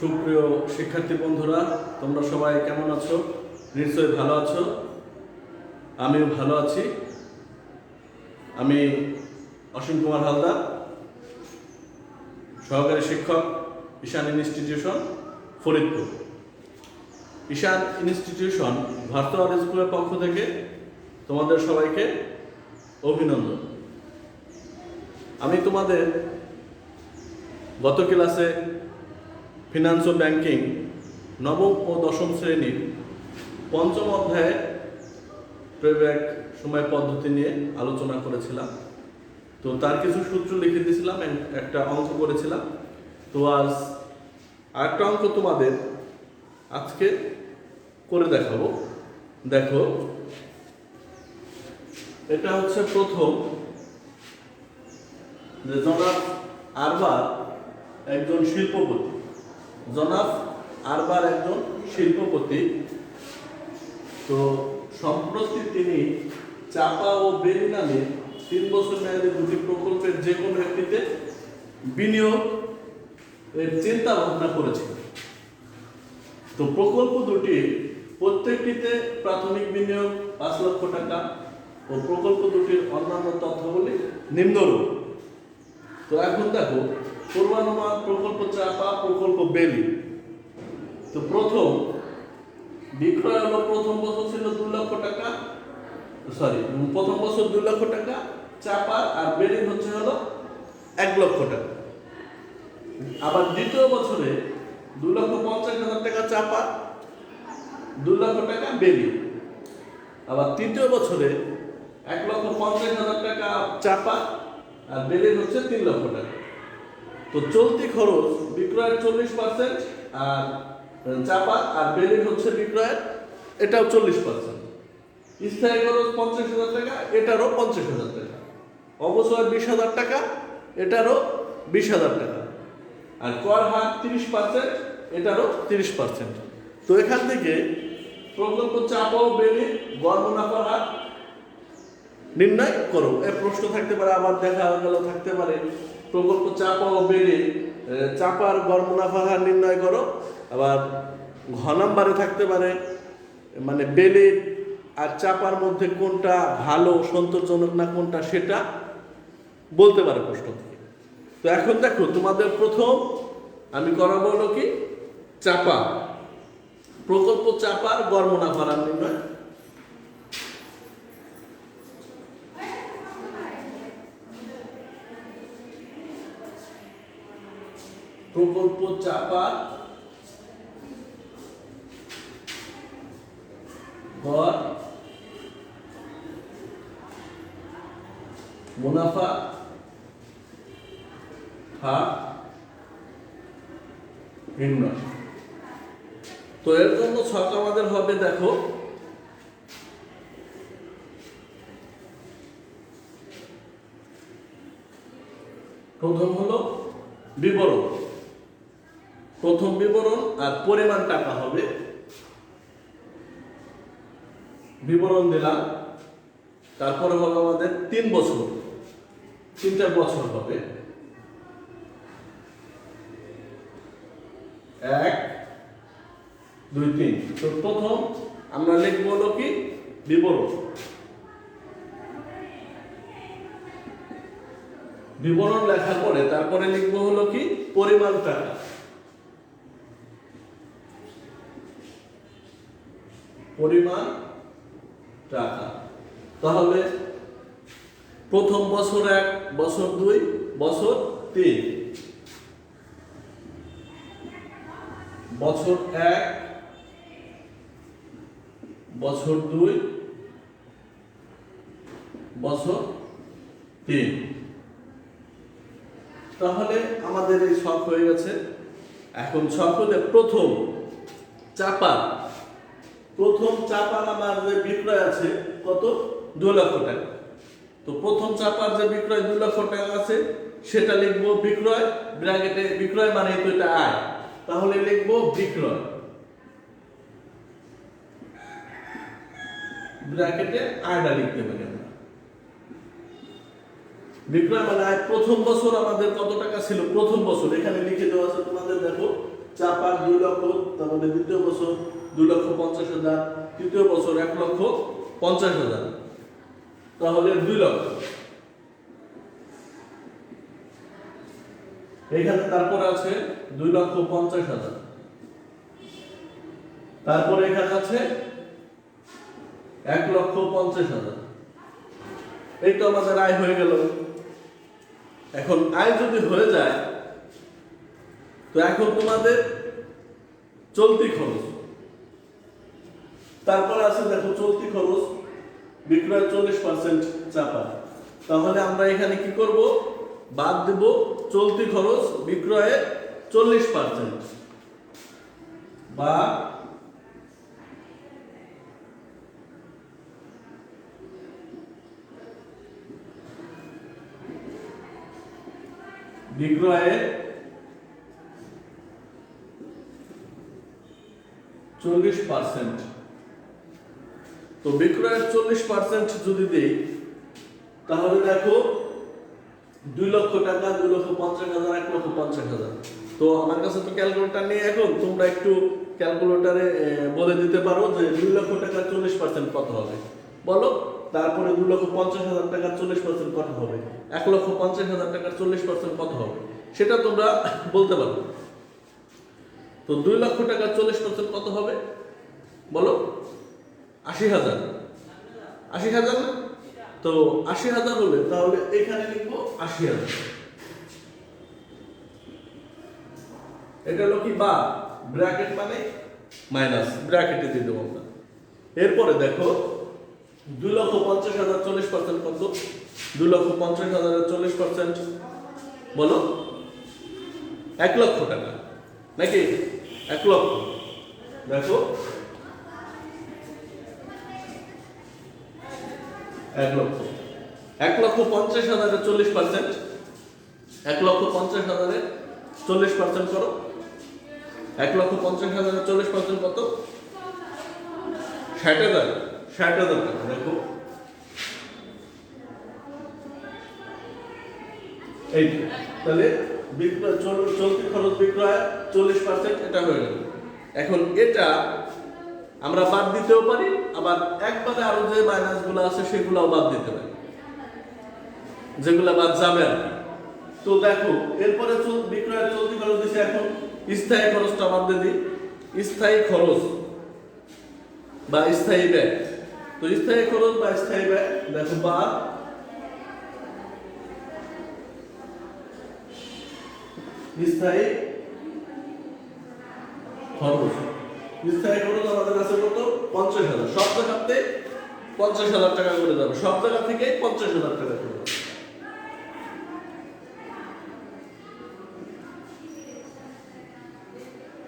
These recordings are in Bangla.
সুপ্রিয় শিক্ষার্থী বন্ধুরা, তোমরা সবাই কেমন আছো? নিশ্চয়ই ভালো আছো। আমিও ভালো আছি। আমি অসীম কুমার হালদার, সহকারী শিক্ষক, ঈশান ইনস্টিটিউশন, ফরিদপুর। ঈশান ইনস্টিটিউশন ভার্চুয়াল স্কুলের পক্ষ থেকে তোমাদের সবাইকে অভিনন্দন। আমি তোমাদের গত ক্লাসে ফিনান্স ও ব্যাংকিং নবম ও দশম শ্রেণীর পঞ্চম অধ্যায়ে পেব্যাক সময় পদ্ধতি নিয়ে আলোচনা করেছিলাম। তো তার কিছু সূত্র লিখে দিয়েছিলাম, একটা অঙ্ক করেছিলাম। তো আজ আরেকটা অঙ্ক তোমাদের আজকে করে দেখাবো। দেখো, এটা হচ্ছে প্রথম, যে জনাব আরবার একজন শিল্পপতি। জনাব আরবার একজন শিল্পপতি। তো সম্প্রতি তিনি চাপা ও বেলি নামে 3 বছর মেয়াদী দুটি প্রকল্পের যে কোনো একটিতে বিনিয়োগ এর চিন্তা ভাবনা করেছিলেন। তো প্রকল্প দুটি প্রত্যেকটিতে প্রাথমিক বিনিয়োগ 5 লক্ষ টাকা ও প্রকল্প দুটির অন্যান্য তথ্যগুলি নিম্নরূপ। তো এখন দেখো, পূর্বানুমান প্রকল্প চাপা, প্রকল্প বেলি। তো প্রথম বিক্রয় হলো প্রথম বছর ছিল 2 লক্ষ টাকা, প্রথম বছর 2 লক্ষ টাকা চাপা, আর বেলি হচ্ছে হলো 1 লক্ষ টাকা। আবার দ্বিতীয় বছরে 2,50,000 টাকা চাপা, 2 লক্ষ টাকা বেলি। আবার তৃতীয় বছরে 1,50,000 টাকা চাপা, আর বেলির হচ্ছে 3 লক্ষ টাকা। তো চলতি খরচ বিক্রয়ের 40%, আর চাপা আর বেলির হচ্ছে বিক্রয়ের এটাও 40%। স্থায়ী খরচ 50,000 টাকা, এটারও 50,000 টাকা। অবসর 20,000 টাকা, এটারও 20,000 টাকা। আর কর হার 30%, এটারও 30%। তো এখান থেকে প্রকল্প চাপা ও বেলি গড় মুনাফার হার নির্ণয় করো। এর প্রশ্ন থাকতে পারে, আবার দেখা গেল থাকতে পারে প্রকল্প চাপা ও বেলি চাপার গড় মুনাফার হার নির্ণয় করো। আবার ঘ নাম্বারে থাকতে পারে, মানে বেলি আর চাপার মধ্যে কোনটা ভালো, সন্তোষজনক না কোনটা, সেটা বলতে পারে প্রশ্ন থেকে। তো এখন দেখো, তোমাদের প্রথম আমি করাবো হলো কি চাপা, প্রকল্প চাপার গড় মুনাফার হার নির্ণয়। প্রকল্প চাপা গড় মুনাফা হার নির্ণয়। তো এর জন্য ছক আমাদের হবে, দেখো, প্রথম হলো বিবরণ, প্রথম বিবরণ আর পরিমাণ টাকা হবে। বিবরণ দিলাম, তারপরে হলো আমাদের 3 বছর, 3টা বছর হবে। 1, 2, 3। তো প্রথম আমরা লিখবো হলো কি বিবরণ। বিবরণ লেখার পরে তারপরে লিখবো হলো কি পরিমাণ টাকা। পরিমাণ টাকা। তাহলে প্রথম বছর 1, বছর 2, বছর 3। বছর 1, বছর 2, বছর 3। তাহলে আমাদের এই ছক হয়ে গেছে। এখন ছক হলে প্রথম চাপা, প্রথম চাপার আমার যে বিক্রয় আছে কত, 2 লক্ষ টাকা। তো প্রথম চাপার যে বিক্রয় 2 লক্ষ টাকা আছে, সেটা লিখবো বিক্রয়, ব্র্যাকেটে বিক্রয় মানে তো এটা আয়, তাহলে লিখবো বিক্রয়, ব্র্যাকেটে আয়টা লিখতে পারি আমরা। বিক্রয় মানে প্রথম বছর আমাদের কত টাকা ছিল, প্রথম বছর এখানে লিখে দেওয়া আছে তোমাদের, দেখো চাপার 2 লক্ষ, তারপরে দ্বিতীয় বছর 2,50,000, তৃতীয় বছর 1,50,000, তাহলে 2 লক্ষ। এখানে তারপরে আছে 2,50,000, তারপরে এখানে আছে 1,50,000। এই তো আমাদের আয় হয়ে গেল। এখন আয় যদি হয়ে যায়, তো এখন তোমাদের চলতি খরচ, তারপরে আছে দেখো চলতি খরচ বিক্রয় 40% চাপা। তাহলে আমরা এখানে কি করব, বাদ দেব চলতি খরচ বিক্রয়ে 40%, বা বিক্রয়ে 40%। তো বিক্রয়ের 40% যদি দেই, তাহলে দেখো 2 লক্ষ টাকা, 2,50,000, 1,50,000। তো আমার কাছে তো ক্যালকুলেটর নেই, এখন তোমরা একটু ক্যালকুলেটরে বলে দিতে পারো যে 2 লক্ষ টাকার 40% কত হবে, বলো। তারপরে 2,50,000 টাকার 40% কত হবে, 1,50,000 টাকার 40% কত হবে, সেটা তোমরা বলতে পারো। তো 2 লক্ষ টাকার 40% কত হবে, বলো। 80,000, 80,000 না? তো 80,000 হলে তাহলে এখানে লিখবো 80,000। এটা হলো কি, বা ব্র্যাকেট মানে মাইনাস, ব্র্যাকেটে দিয়ে দেবো আমরা। এরপরে দেখো 2,50,000 40% কত, 2,50,000 40% বলো 1 লক্ষ টাকা, নাকি 1 লক্ষ। দেখো 1 লক্ষ, 1,50,000 40%, 1,50,000 40% করো। 1,50,000 40% কত, 60,000, 60,000 টাকা। দেখো এই, তাহলে বিক্রয় চলতি খরচ বিক্রয় 40%, এটা হয়ে গেল। এখন এটা আমরা বাদ দিতেও পারি, আবার একবারে আরো যে মাইনাস গুলো আছে সেগুলোও বাদ দিতে পারি, যেগুলা বাদ যাবে আর কি। তো দেখো এরপরে বিক্রয়ের চলতি খরচ দিছে, এখন স্থায়ী খরচটা বাদ দিয়ে দিই। স্থায়ী খরচ বা স্থায়ী ব্যয়, তো স্থায়ী খরচ বা স্থায়ী ব্যয় দেখো, বা স্থায়ী খরচ। স্থায়ী খরচ আমাদের কাছে কত, 50,000। সব জায়গাতে 50,000 টাকা করে যাবে, সব জায়গা থেকে 50,000 টাকা করে যাবে।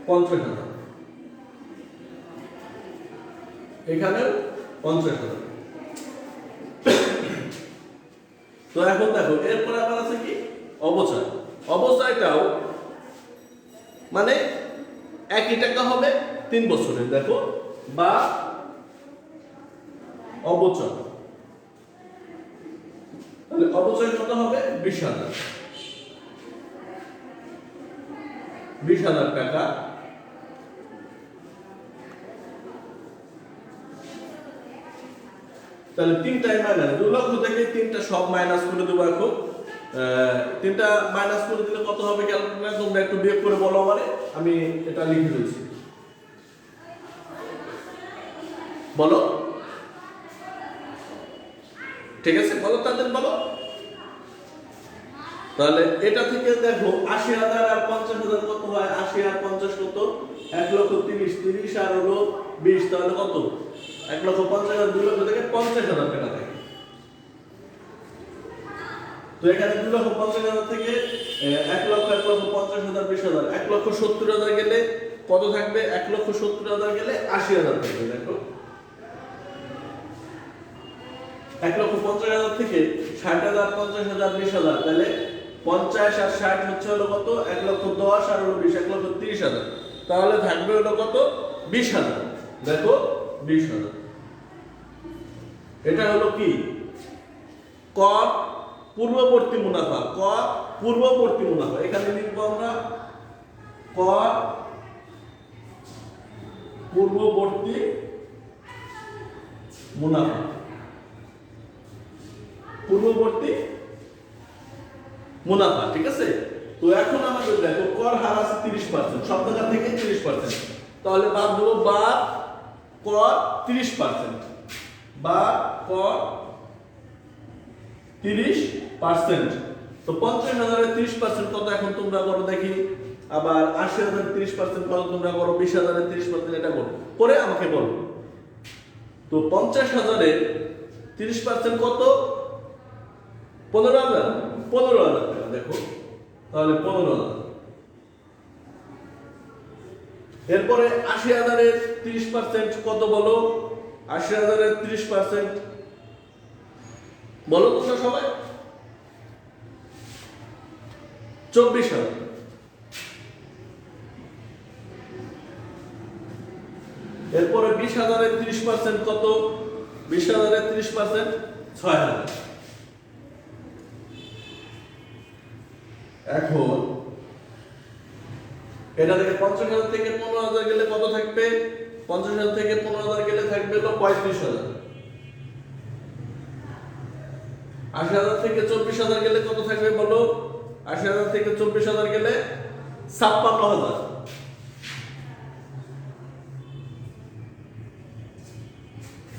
50,000, এখানে 50,000। তো এখন দেখো এরপরে আবার আছে কি, অবচয়। অবচয়টাও মানে একই টাকা হবে 3 বছরে। দেখো, বা অবচয়, তাহলে অবচয় কত হবে, 20,000, 20,000 টাকা। তাহলে তিনটাই মাইনাস, 2 লক্ষ থেকে তিনটা সব মাইনাস করে দেবো। এখন তিনটা মাইনাস করে দিলে কত হবে ক্যালকুলেটর, তোমরা একটু বিয়োগ করে বলো আমারে, আমি এটা লিখে দিচ্ছি। বলো, ঠিক আছে, বলো তাদের বলো। তাহলে এটা থেকে দেখো 80,000 আর 50,000 কত হয়, 80 আর 50 কত, 1,30,000, 30 আর হলো 20, তাহলে কত, 1,50,000। 2 লক্ষ থেকে 50,000 টাকা থাকে। তো এখানে 2,50,000 থেকে 1 লক্ষ, 1,50,000, 20,000, 1,70,000 গেলে কত থাকবে, 1,70,000 গেলে 80,000 থাকবে। দেখো 1,50,000 থেকে 60,000, 50,000, 20,000, তাহলে 50 আর 60 হচ্ছে হলো কত, 1,10,000 আর হলো 20, 1,30,000। তাহলে থাকবে হলো কত, 20,000। দেখো 20,000। এটা হলো কি, কর পূর্ববর্তী মুনাফা, কর পূর্ববর্তী মুনাফা। এখানে লিখবো আমরা কর পূর্ববর্তী মুনাফা, পূর্ববর্তী মুনাফা, ঠিক আছে। তো এখন আমাদের দেখো কর হার আছে 30%, সব জায়গা থেকে 30%, তাহলে বাদ দেবো বা কর 30%, বা কর 30%। তো 50,000 30% কত এখন তোমরা করো দেখি, আবার 80,000 30% কত তোমরা করো, 20,000 30% এটা করো, করে আমাকে বলো। তো 50,000 30% কত, 15,000, 15,000 টাকা। দেখো তাহলে 15,000। এরপরে 80,000 30% কত বলো, 80,000 30% বলো তোমরা সবাই, 24,000। এরপরে 20,000 30% কত, 20,000 30% 6,000। এখন এটা থেকে 50,000 থেকে 15,000 গেলে কত থাকবে, 50,000 থেকে 15,000 গেলে থাকবে হলো 35,000। 80,000 থেকে 24,000 গেলে কত থাকবে বলো, 80,000 থেকে 24,000 গেলে 56,000।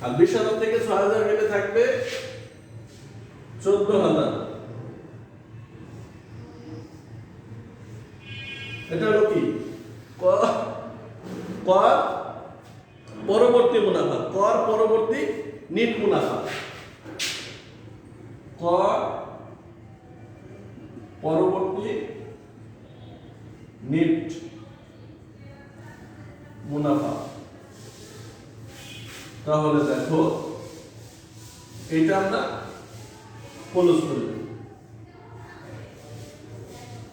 আর 20,000 থেকে 6,000 গেলে থাকবে 14,000। এটা হলো কি, কর পরবর্তী মুনাফা, কর পরবর্তী নিট মুনাফা, কর পরবর্তী নিট মুনাফা। তাহলে দেখো এটা আমরা ক্লোজ করি,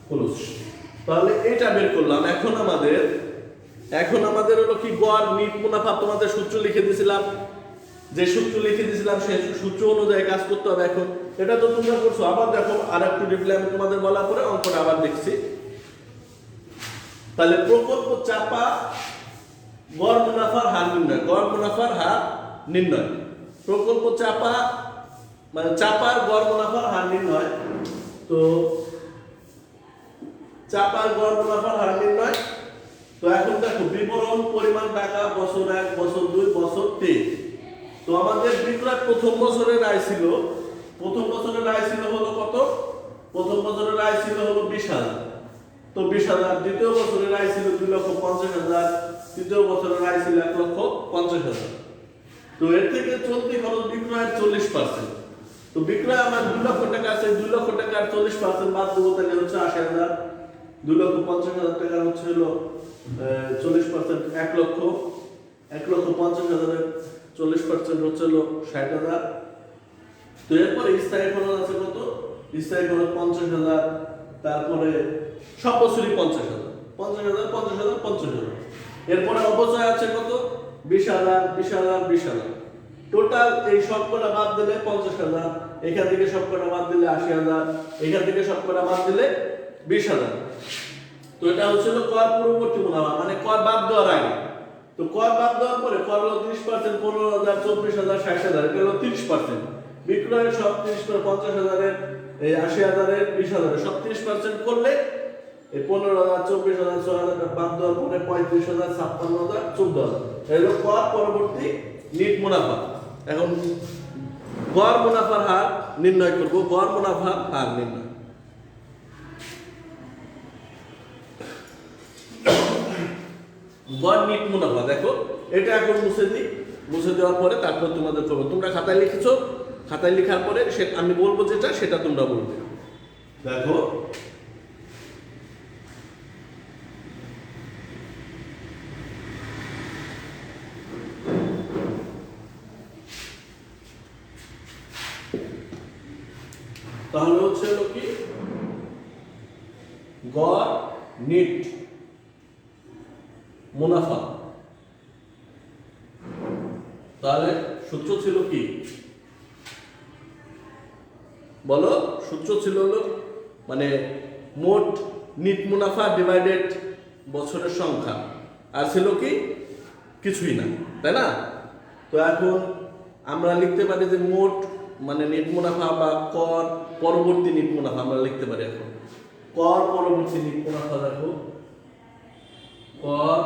ক্লোজ। তাহলে এটা বের করলাম। এখন আমাদের হলো কি, গড় নিট মুনাফা। তোমাদের সূত্র লিখে দিয়েছিলাম, যে সূত্র লিখে দিয়েছিলাম সেই সূত্র অনুযায়ী কাজ করতে হবে। এখন এটা তো তোমরা করছো, আবার দেখো আর একটু রিপ্লাই আমি তোমাদের বলার পরে অঙ্কটা আবার দেখছি। তাহলে প্রকল্প চাপা গড় মুনাফার হার নির্ণয়, গড় মুনাফার হার নির্ণয়, প্রকল্প চাপা মানে চাপার গড় মুনাফার হার নির্ণয়। তো চাপার গড় মুনাফার হার নির্ণয়। তো এখন দেখো বিবরণ, পরিমাণ টাকা, বছর 1, বছর 2, বছর 3। তো আমাদের বিক্রয় প্রথম বছরের আয় ছিল, প্রথম বছরের আয় ছিল হলো কত, প্রথম বছরের আয় ছিল হলো 20,000। তো 20,000। দ্বিতীয় বছরের আয় ছিল 2,50,000, তৃতীয় বছরের আয় ছিল 1,50,000। তো এর থেকে চলতি খরচ বিক্রয়ের 40%। তো বিক্রয় আমার 2 লক্ষ টাকা আছে, 2 লক্ষ টাকার 40% বাদ দেবো, তাহলে হচ্ছে 80,000। 2,50,000 টাকা হচ্ছে হলো 40%, 1 লক্ষ। 1,50,000 40% হচ্ছে হলো 60,000। তো এরপরে স্থায়ী খরচ আছে কত, স্থায়ী খরচ 50,000। তারপরে সব বছরই 50,000, 50,000, 50,000, 50,000। এরপরে অপচয় আছে কত, 20,000, 20,000, 20,000। টোটাল এই সবকটা বাদ দিলে 50,000, এখান থেকে সবকটা বাদ দিলে 80,000, এখান থেকে সবকটা বাদ দিলে 20,000। তো এটা হচ্ছিল কর পূর্ববর্তী মুনাফা, মানে কর বাদ দেওয়ার আগে। তো কর বাদ দেওয়ার পরে কর হলো 30%, 15,000, 24,000, 60,000, এটা হলো 30%। বিক্রয়ের সব 30%, 50,000, এই 80,000, 20,000 সব 30% করলে এই 15,000, 24,000, 6,000 বাদ দেওয়ার পরে 35,000, 56,000, 14,000। এই হলো কর পরবর্তী নিট মুনাফা। এখন গড় মুনাফার হার নির্ণয় করব, গড় মুনাফার হার নির্ণয়। গড় নিট মুনাফা দেখো, এটা এখন মুছে দিই, মুছে দেওয়ার পরে তারপর তোমাদের করবো। তোমরা খাতায় লিখেছো, খাতায় লেখার পরে আমি বলবো যেটা সেটা তোমরা বলবে। দেখো তাহলে হচ্ছে হলো কি, গড় নিট মুনাফা। তাহলে সূত্র ছিল কি বলো, সূত্র ছিল হলো মানে মোট নিট মুনাফা ডিভাইডেড বছরের সংখ্যা, আর ছিল কি কিছুই না, তাই না? তো এখন আমরা লিখতে পারি যে মোট মানে নেট মুনাফা বা কর পরবর্তী নেট মুনাফা আমরা লিখতে পারি। এখন কর পরবর্তী নেট মুনাফা দেখো, কর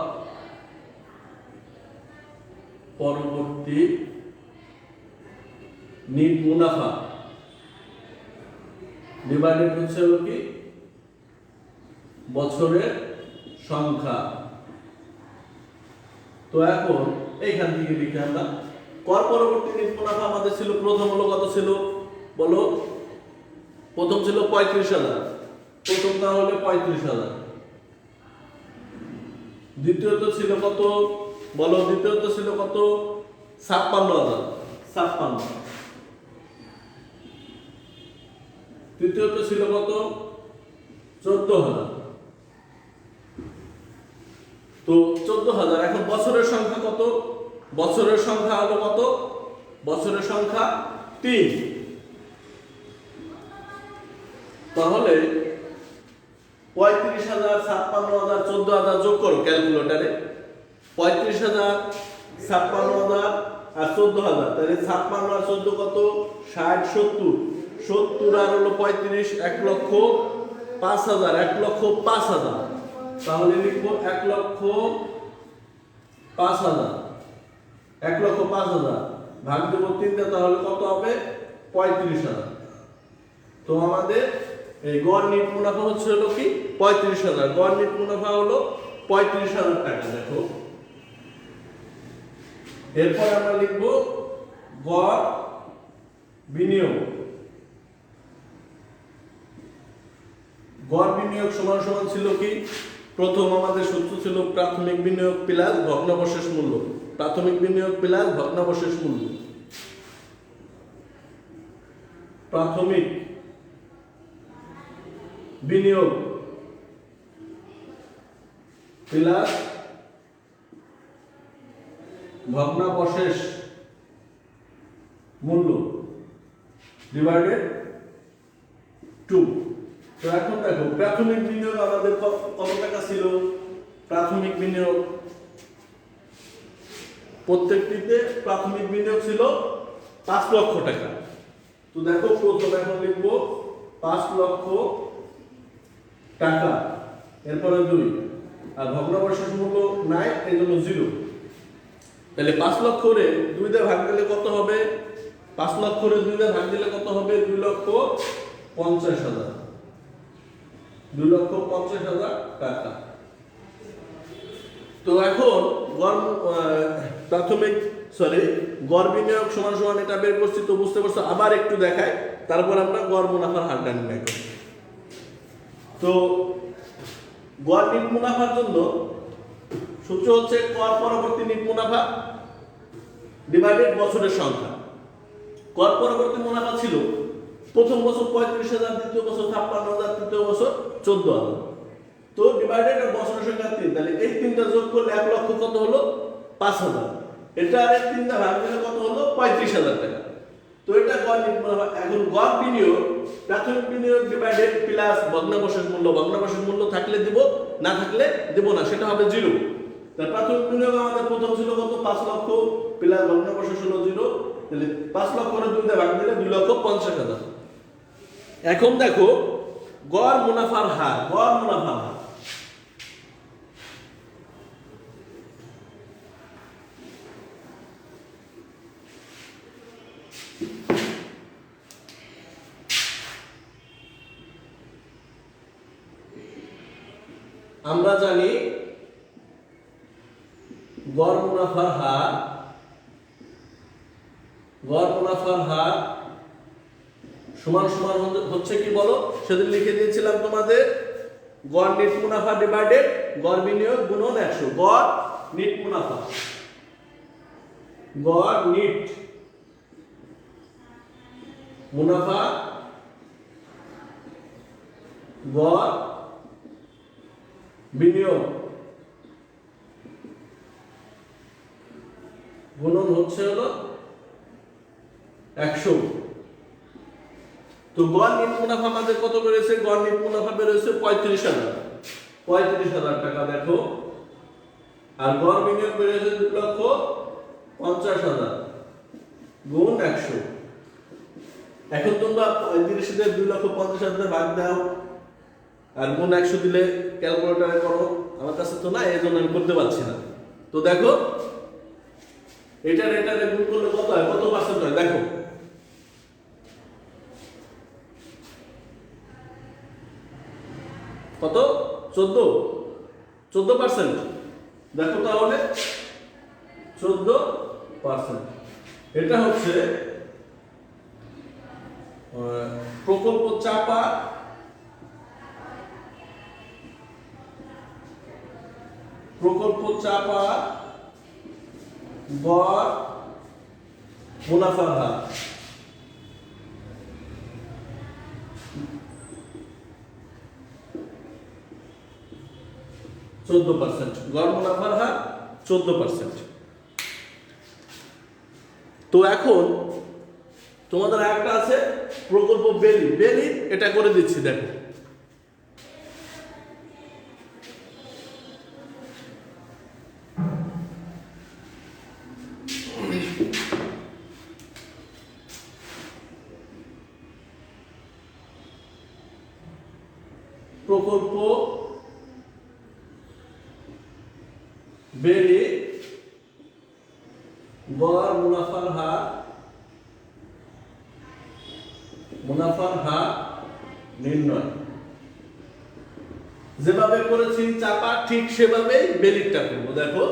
পরবর্তী নেট মুনাফা ডিভাইডেড হচ্ছে হলো কি বছরের সংখ্যা। তো এখন এইখান থেকে লিখে আমরা কর পরবর্তী নেট মুনাফা আমাদের ছিল প্রথম হলো কত ছিল বলো? প্রথম ছিল 35,000, প্রথম তাহলে 35,000। দ্বিতীয়ত ছিল কত বলো? দ্বিতীয়ত ছিল কত? 56,000, 56। তৃতীয়ত ছিল কত? 14,000। তো 14,000। এখন বছরের সংখ্যা কত? বছরের সংখ্যা হলো কত? বছরের সংখ্যা 3। তাহলে 35,000, 56,000, 14,000 যোগ করো ক্যালকুলেটরে। 35,000, 56,000 আর 14,000, তাহলে 56 আর 14 কত? 60, 70। 70 আর হলো 35, 1,05,000, 1,05,000। তাহলে লিখবো 1,05,000, 1,05,000 ভাগ দেবো 3 দিয়ে, তাহলে কত হবে? 35,000। তো আমাদের এই গড় নেট মুনাফা হচ্ছে হলো কি 35,000। গড় নেট মুনাফা হলো 35,000 টাকা। দেখো এরপর আমরা লিখব গড় বিনিয়োগ। গড় বিনিয়োগ সমান সমান ছিল কি? প্রথম আমাদের সূত্র ছিল প্রাথমিক বিনিয়োগ প্লাস ভগ্নাবশেষ মূল্য। প্রাথমিক বিনিয়োগ প্লাস ভগ্নাবশেষ মূল্য। প্রাথমিক বিনিয়োগ প্লাস ভগ্নাবশেষ মূল্য ডিভাইডেড 2। তো এখন দেখো প্রাথমিক বিনিয়োগ আমাদের কত টাকা ছিল? প্রাথমিক বিনিয়োগ প্রত্যেকটিতে প্রাথমিক বিনিয়োগ ছিল 5 লক্ষ টাকা। তো দেখো প্রথমে এখন লিখবো 5 লক্ষ টাকা, এরপরে 2, আর ভগ্নাবশেষ মূল্য নাই, এই জন্য 0। তাহলে 5 লক্ষ করে 2 দিয়ে ভাগ দিলে কত হবে? 5 লক্ষ করে 2 দিয়ে ভাগ দিলে কত হবে? 2,50,000, 2,50,000 টাকা। তো এখন গড় বিনিয়োগ সমান সমান এটা বের করছি, তো বুঝতে পারছো? আবার একটু দেখাই, তারপর আমরা গড় মুনাফার হারটা নির্ণয় করি। তো গড় নেট মুনাফার জন্য সূত্র হচ্ছে কর পরবর্তী নেট মুনাফা ডিভাইডেড বছরের সংখ্যা। কর পরবর্তী মুনাফা ছিল প্রথম বছর 35,000, দ্বিতীয় বছর 56,000, তৃতীয় বছর 14,000। তো ডিভাইডেড বছরের সংখ্যা 3, তাহলে এই 3টা যোগ করলে 1 লক্ষ কত হলো? 5,000। এটা আর 3টা ভাগ দিলে কত হলো? 35,000 টাকা। তো এটা গড় নেট মুনাফা। এখন গড় বিনিয়োগ প্রাথমিক বিনিয়োগ ডিভাইডেড প্লাস ভগ্নাবশেষ মূল্য। ভগ্নাবশেষ মূল্য থাকলে দিব, না থাকলে দেব না, সেটা হবে 0। তাহলে প্রাথমিক বিনিয়োগ আমাদের প্রথম ছিল কত? 5 লক্ষ প্লাস ভগ্নাবশেষ হলো 0। তাহলে 5 লক্ষ করে 2 দিয়ে ভাগ দিলে 2,50,000। এখন দেখো গড় মুনাফার হার। গড় মুনাফার হার আমরা জানি গড় মুনাফার হার সমান সমান হচ্ছে কি বলো? সেদিন লিখে দিয়েছিলাম তোমাদের, গড় নেট মুনাফা ডিভাইডেড গড় বিনিয়োগ গুণন 100। গড় নেট মুনাফা, গড় নেট মুনাফা গড় বিনিয়োগ গুণন হচ্ছে হলো 100। তো গড় নেট মুনাফা আমাদের কত বেড়েছে? গড় নেট মুনাফা বেড়েছে 35,000 টাকা। দেখো আর গড় বিনিয়োগ বেড়েছে 2,50,000 গুণ 100। এখন তোমরা 35 2,50,000 ভাগ দাও আর গুণ 100 দিলে ক্যালকুলেটরে করো। আমার কাছে তো না, এই জন্য আমি করতে পারছি না। তো দেখো এটারে গুণ করলে কত হয়, কত পার্সেন্ট হয় দেখো। কত? 14%। দেখো তাহলে 14%। এটা হচ্ছে প্রকল্প চাপা গড় মুনাফার হার। চোদ্দ পার্সেন্ট গড় মুনাফার হার 14%। তো এখন তোমাদের একটা আছে প্রকল্প বেলি, এটা করে দিচ্ছি দেখো। প্রকল্প বেলি গড় মুনাফার হার নির্ণয়। যেভাবে করেছি চাপা ঠিক সেভাবেই বেলিটা করবো দেখো।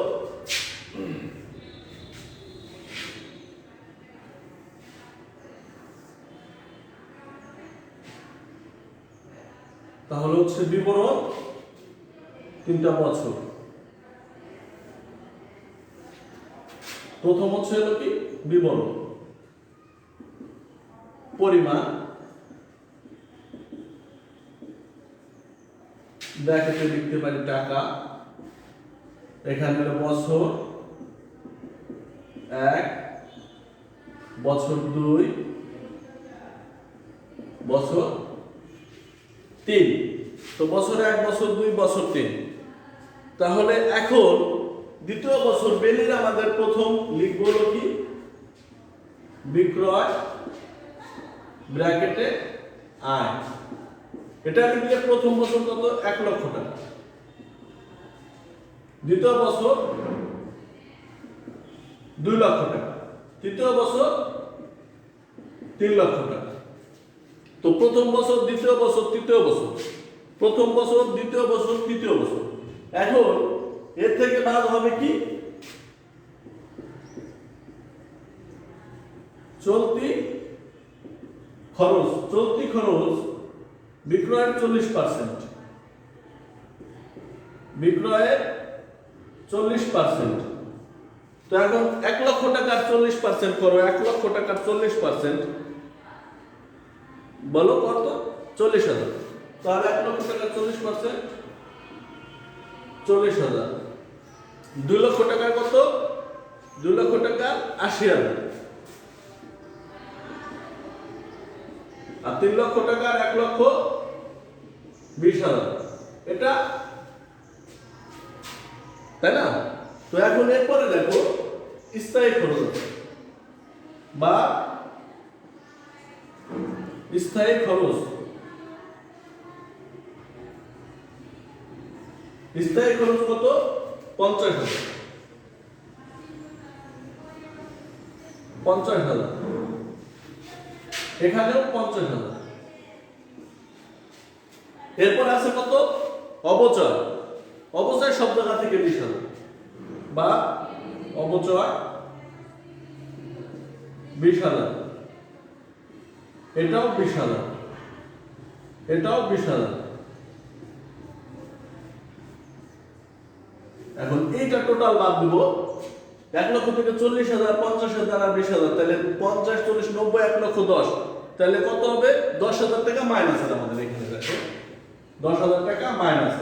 তাহলে হচ্ছে বিবরণ 3টা বছর। প্রথম হচ্ছে হলো কি বিবরণ, পরিমাণ ব্র্যাকেটে লিখতে পারি টাকা, এখানে হলো বছর 1, বছর 2, বছর 3। তো বছর 1, বছর 2, বছর 3। তাহলে এখন দ্বিতীয় বছর বেলির আমাদের প্রথম লিখবো হলো কি বিক্রয় ব্র্যাকেটে আয়। এটা লিখলে প্রথম বছর কত 1 লক্ষ টাকা, দ্বিতীয় বছর 2 লক্ষ টাকা, তৃতীয় বছর 3 লক্ষ টাকা। তো প্রথম বছর, দ্বিতীয় বছর, তৃতীয় বছর, প্রথম বছর, দ্বিতীয় বছর, তৃতীয় বছর। এখন এর থেকে বাদ হবে কি চলতি খরচ। চলতি খরচ বিক্রয়ের 40%, বিক্রয়ের 40%। তো এখন 1 লক্ষ টাকার 40% করো। 1 লক্ষ টাকার 40% বলো কত? 40,000। তাহলে 1 লক্ষ টাকার 40% 40,000। 2 লক্ষ টাকার কত? 2 লক্ষ টাকার 80,000। আর 3 লক্ষ টাকার 1,20,000। এটা তাই না? তো এখন এরপরে দেখো স্থায়ী খরচ বা স্থায়ী খরচ। স্থায়ী খরচ কত? 50,000। 50,000। এখানেও 50,000। এরপর আছে কত? অপচয়। অপচয় সব জায়গা থেকে 20,000 বা অপচয় 20,000। এটাও 20,000, এটাও 20,000। এখন এইটা টোটাল বাদ দিব। 1 লক্ষ থেকে 40,000, 50,000 আর 20,000, তাহলে 50, 40, 90, 1 লক্ষ 10। তাহলে কত হবে? 10,000 টাকা মাইনাস আছে আমাদের এখানে দেখো। 10,000 টাকা মাইনাস।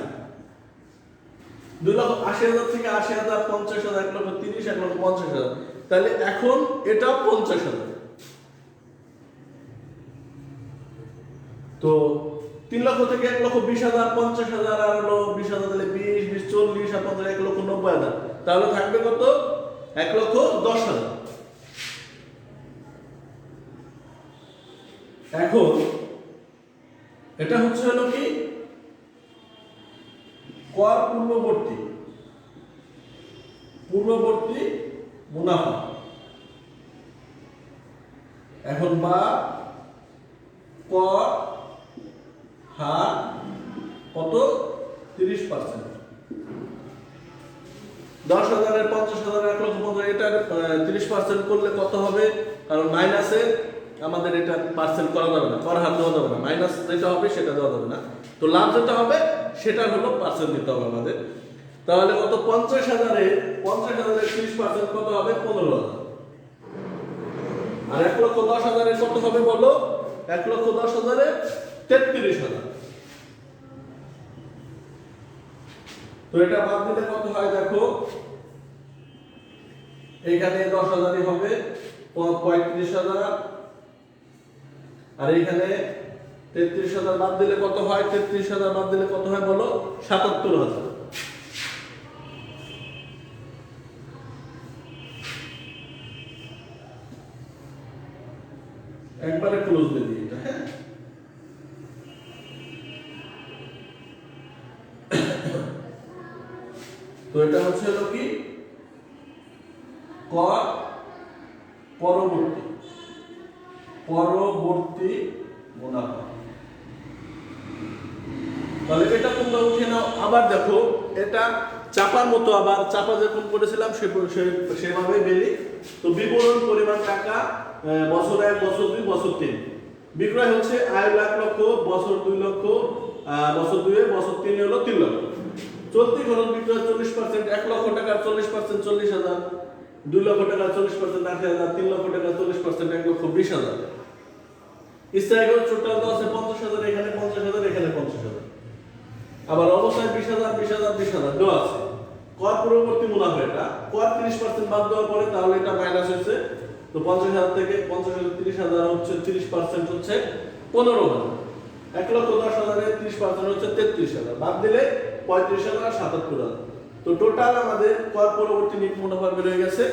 2,80,000 থেকে 80,000, 50,000, 1 লক্ষ 30, 1 লক্ষ 50,000। তাহলে এখন এটা 50,000। তো 3 লক্ষ থেকে 1,20,000, 50,000 আর হলো 20,000, তাহলে 20, 20, 40 আর 50, 1,90,000। তাহলে থাকবে কত? 1,10,000। এখন এটা হচ্ছে হলো কি কর পূর্ববর্তী মুনাফা। এখন বা কর হার কত? 30%। 10,000 50,000 1,50,000 এটা 30% করলে কত হবে? কারণ মাইনাসে আমাদের এটা পার্সেন্ট করা যাবে না, কর হার দেওয়া যাবে না, মাইনাস যেটা হবে সেটা দেওয়া যাবে না। তো লাভ যেটা হবে সেটা হলো পার্সেন্ট দিতে হবে আমাদের। তাহলে কত? 50,000 30% কত হবে? 15,000। আর 1,10,000 কত হবে বলো? 1,10,000 33,000। তো এটা বাদ দিলে কত হয় দেখো, এখানে 10,000 হবে 35,000, আর এখানে 33,000 বাদ দিলে কত হয়? 33,000 বাদ দিলে কত হয় বলো? 77,000। একবারে ক্লোজ দিয়ে দিই এটা। হ্যাঁ, তো এটা হচ্ছে হলো কি কর পরবর্তী মুনাফা। তাহলে এটা তোমরা উঠে নাও। আবার দেখো এটা চাপার মতো, আবার চাপা যেরকম করেছিলাম সেভাবে বেলি। তো বিবরণ পরিমাণ টাকা বছর 1, বছর 2, বছর 3। বিক্রয় হচ্ছে আয় 1,00,000 বছর 2 লক্ষ, বছর 2 বছর 3 হলো 3 লক্ষ। চলতি খরচ বিক্রয় 40%, 1 লক্ষ টাকার 40% 40,000, 2 লক্ষ টাকার 40% 80,000, 3 লক্ষ টাকার 40% 1,20,000। স্থায়ী খরচ টোটাল দেওয়া আছে 50,000, এখানে 50,000, এখানে 50,000। আবার অবস্থায় 20,000 20,000 20,000 দেওয়া আছে। কর পরবর্তী মুনাফা, এটা কর 30% বাদ দেওয়ার পরে তাহলে এটা মাইনাস হয়েছে। তো 50,000 থেকে 50,000 30,000 হচ্ছে 30% হচ্ছে 15,000। 1,10,000 30% হচ্ছে 33,000, বাদ দিলে 35,000 77,000। তো টোটাল আমাদের কর পরবর্তী নিট মুনাফা বের হয়ে গেছে।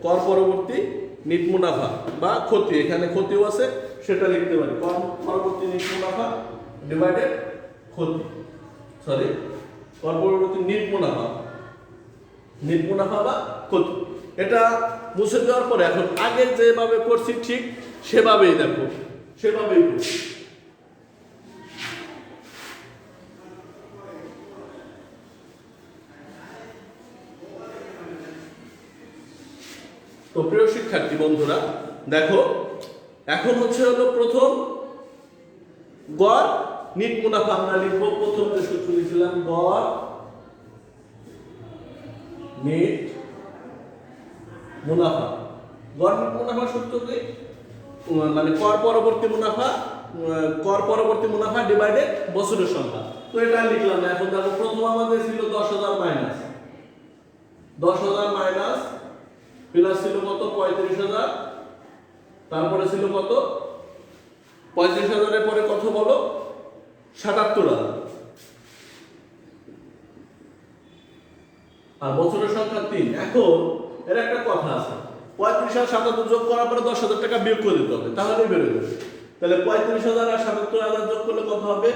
কর পরবর্তী নিট মুনাফা বা ক্ষতি, এখানে ক্ষতিও আছে সেটা লিখতে পারি। কর পরবর্তী নিট মুনাফা ডিভাইডেড ক্ষতি, সরি কর পরবর্তী নিট মুনাফা বা ক্ষতি। এটা মুছে দেওয়ার পরে এখন আগে যেভাবে করছি ঠিক সেভাবেই দেখো, সেভাবেই করছি। তো প্রিয় শিক্ষার্থী বন্ধুরা দেখো, এখন হচ্ছে হলো প্রথম গড় নিট মুনাফা আমরা লিখবো। প্রথম যে সূত্র লিখছিলাম গড় নিট মুনাফা। গড় নিট মুনাফা সূত্র কি? মানে কর পরবর্তী মুনাফা ডিভাইডেড বছরের সংখ্যা। তো এটা লিখলাম না। এখন দেখো প্রথম আমাদের ছিল 10,000 মাইনাস 10,000 মাইনাস প্লাস ছিল কত? 35,000। তারপরে ছিল কত? 35,000 এর পরে কত বলো? 77,000। আর বছরের সংখ্যা 3। এখন এর একটা কথা আছে, 35 আর 77 যোগ করার পরে 10,000 টাকা বিয়োগ করে দিতে হবে, তাহলেই বের হয়ে যাবে। তাহলে 35,000 আর 77,000 যোগ করলে কত হবে?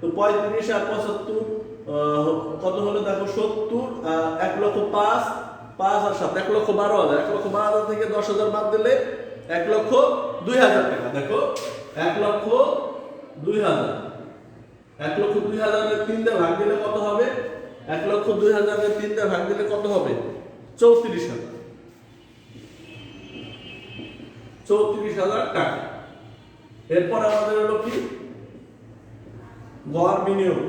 তো 35 আর 75 কত হলো দেখো? 70। 1,05,000 5 আর 7 1,12,000। 1,12,000 থেকে 10,000 বাদ দিলে 1,02,000 টাকা। দেখো 1,02,000। 1,02,000 এর 3 দিয়ে ভাগ দিলে কত হবে? 1,02,000 এর 3 দিয়ে ভাগ দিলে কত হবে? 34,000। 34,000 টাকা। এরপর আমাদের হলো কি গড় বিনিয়োগ।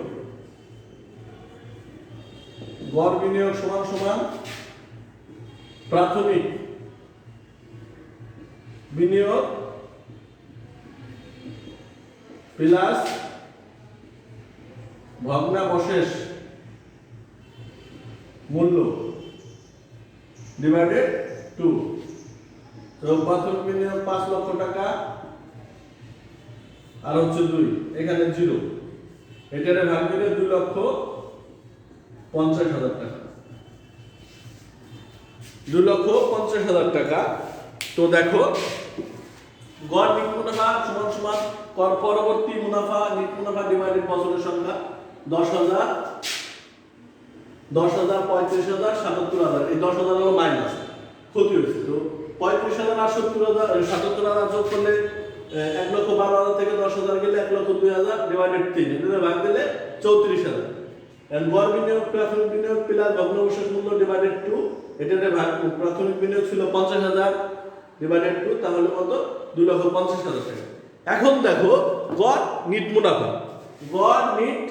গড় বিনিয়োগ সমান সমান প্রাথমিক বিনিয়োগ প্লাস ভগ্নাবশেষ মূল্য ডিভাইডেড 2। তো প্রাথমিক বিনিয়োগ 5 লক্ষ টাকা আর হচ্ছে 2, এখানে 0। এটারে ভাগ দিলে 2,50,000 টাকা। 2,50,000 টাকা। তো দেখো গড় নিট মুনাফা সমান সমান কর পরবর্তী মুনাফা নিট মুনাফা ডিভাইডেড বছরের সংখ্যা 10,000, 10,000, 35,000, 77,000। এই 10,000 হলো মাইনাস, ক্ষতি হয়েছে। তো 35,000 আর 77,000 যোগ করলে 1,12,000 থেকে 10,000 গেলে 1,02,000 ডিভাইডেড 3, এটা ভাগ দিলে 34,000। এন্ড গড় বিনিয়োগ প্রাথমিক বিনিয়োগ প্লাস ভগ্নাবশেষ মূল্য ডিভাইডেড 2, এটারে ভাগ প্রাথমিক বিনিয়োগ ছিল 50,000 ডিভাইডেড 2, তাহলে কত? 2,50,000 টাকা। এখন দেখো গড় নিট মুনাফা, গড় নিট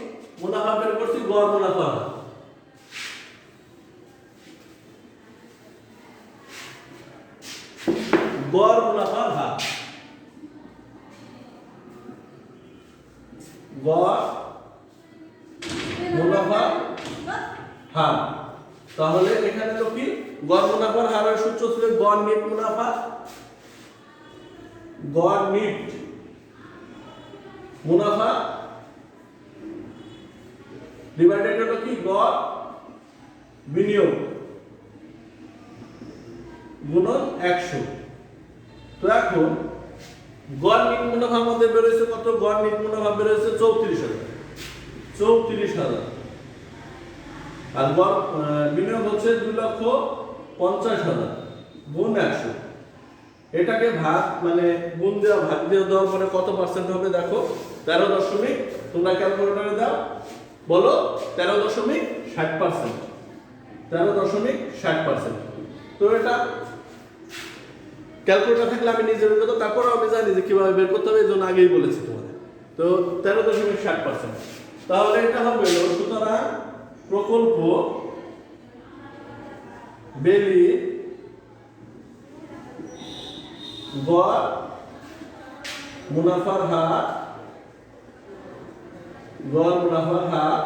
মুনাফা বের করছি, গড় মুনাফা গড় মুনাফার হার, গড় মুনাফা হার। তাহলে এখানে তো কি গড় মুনাফার হারের সূত্র ছিল গড় নিট মুনাফা, গড় নিট মুনাফা ডিভাইডেড হলো কি গড় বিনিয়োগ গুণন 100। তো এখন গড় নিট মুনাফা আমাদের বেরোয়েছে কত? গড় নিট মুনাফা বেরোয়েছে 34,000, আর গড় বিনিয়োগ হচ্ছে 2,50,000 গুণ 100। এটাকে ভাগ মানে গুণ দেওয়া ভাগ দিয়ে দেওয়ার পরে কত পার্সেন্ট হবে দেখো? 13 তোমরা ক্যালকুলেটরে দাও, বলো 13.60%, 13.60%। তো এটা ক্যালকুলেটর থাকলে আমি নিজে বের করতে, তারপরেও আমি জানি যে কিভাবে বের করতে হবে, এই জন্য আগেই বলেছি তোমাদের। তো 13.60%, তাহলে এটা হবে সুতরাং প্রকল্প বেলি গড় মুনাফার হার, গড় মুনাফার হার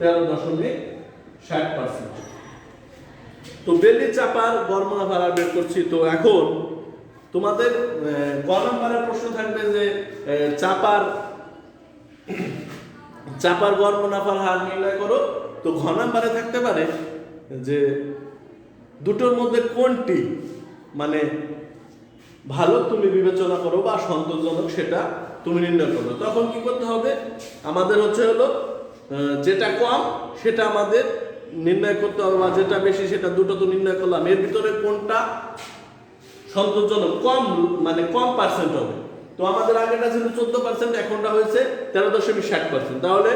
13.60%। তো বেলি চাপার গড় মুনাফার হার বের করছি। তো এখন তোমাদের গ নম্বরের প্রশ্ন থাকবে যে চাপার গড় মুনাফার হার নির্ণয় করো। তো ঘ নম্বরে থাকতে পারে যে দুটোর মধ্যে কোনটি মানে ভালো তুমি বিবেচনা করো বা সন্তোষজনক সেটা তুমি নির্ণয় করো। তখন কি করতে হবে? আমাদের হলো যেটা কম সেটা আমাদের নির্ণয় করতে হবে, বা যেটা বেশি সেটা, দুটো তো নির্ণয় করলাম। এর ভিতরে কোনটা সন্তোষজনক কম মানে কম পার্সেন্ট হবে। তো আমাদের আগেটা ছিল 14%, এখনটা হয়েছে 13.60%, তাহলে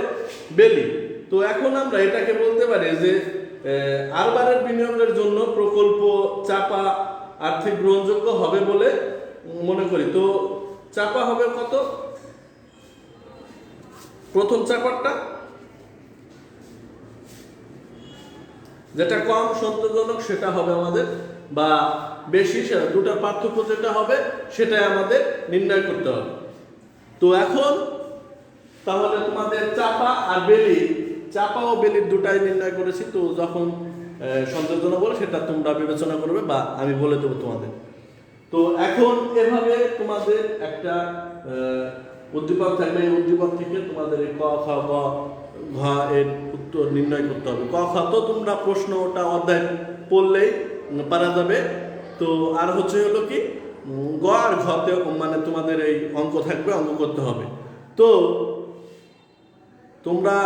বেলি। তো এখন আমরা এটাকে বলতে পারি যে আরবারের বিনিয়োগের জন্য প্রকল্প চাপা আর্থিক গ্রহণযোগ্য হবে বলে মনে করি। তো চাপা হবে কত? প্রথম চাপারটা যেটা কম সন্তোষজনক সেটা হবে আমাদের, বা বেশি সেটা, দুটার পার্থক্য যেটা হবে সেটাই আমাদের নির্ণয় করতে হবে। তো এখন তাহলে তোমাদের চাপা আর বেলি, চাপা ও বেলির দুটাই নির্ণয় করেছি। তো যখন সন্তোষজনক বলে সেটা তোমরা বিবেচনা করবে বা আমি বলে দেবো তোমাদের। তো এখন এভাবে তোমাদের একটা উদ্দীপক থাকবে, এই উদ্দীপক থেকে তোমাদের ক খ গ ঘ এর উত্তর নির্ণয় করতে হবে। ক খ তো তোমরা প্রশ্ন ওটা অধ্যায় পড়লেই পারা যাবে। তো আর হলো কি গ আর ঘতে মানে তোমাদের এই অঙ্ক থাকবে, অঙ্ক করতে হবে। তো তোমরা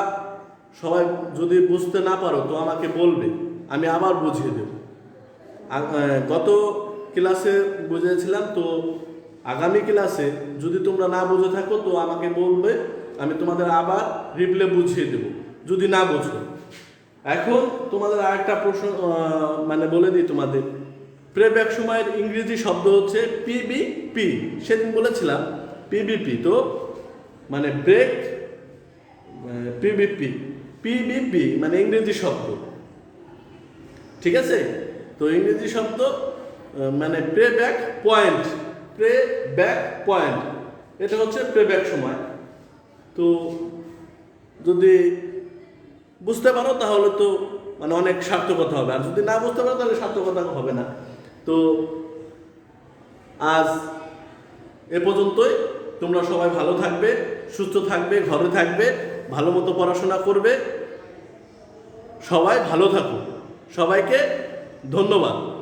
সবাই যদি বুঝতে না পারো তো আমাকে বলবে, আমি আবার বুঝিয়ে দেব। গত ক্লাসে বুঝিয়েছিলাম, তো আগামী ক্লাসে যদি তোমরা না বুঝে থাকো তো আমাকে বলবে, আমি তোমাদের আবার রিপ্লে বুঝিয়ে দেব যদি না বুঝো। এখন তোমাদের আরেকটা প্রশ্ন মানে বলে দিই তোমাদের, প্লেব্যাক সময়ের ইংরেজি শব্দ হচ্ছে পিবিপি। সেদিন বলেছিলাম পিবিপি, তো মানে ব্রেক পিবিপি, পিবিপি মানে ইংরেজি শব্দ, ঠিক আছে? তো ইংরেজি শব্দ মানে প্লেব্যাক পয়েন্ট, প্লেব্যাক পয়েন্ট, এটা হচ্ছে প্লেব্যাক সময়। তো যদি বুঝতে পারো তাহলে তো মানে অনেক সার্থকতা হবে, আর যদি না বুঝতে পারো তাহলে সার্থকতা হবে না। তো আজ এ পর্যন্তই। তোমরা সবাই ভালো থাকবে, সুস্থ থাকবে, ঘরে থাকবে, ভালো মতো পড়াশোনা করবে। সবাই ভালো থাকো, সবাইকে ধন্যবাদ।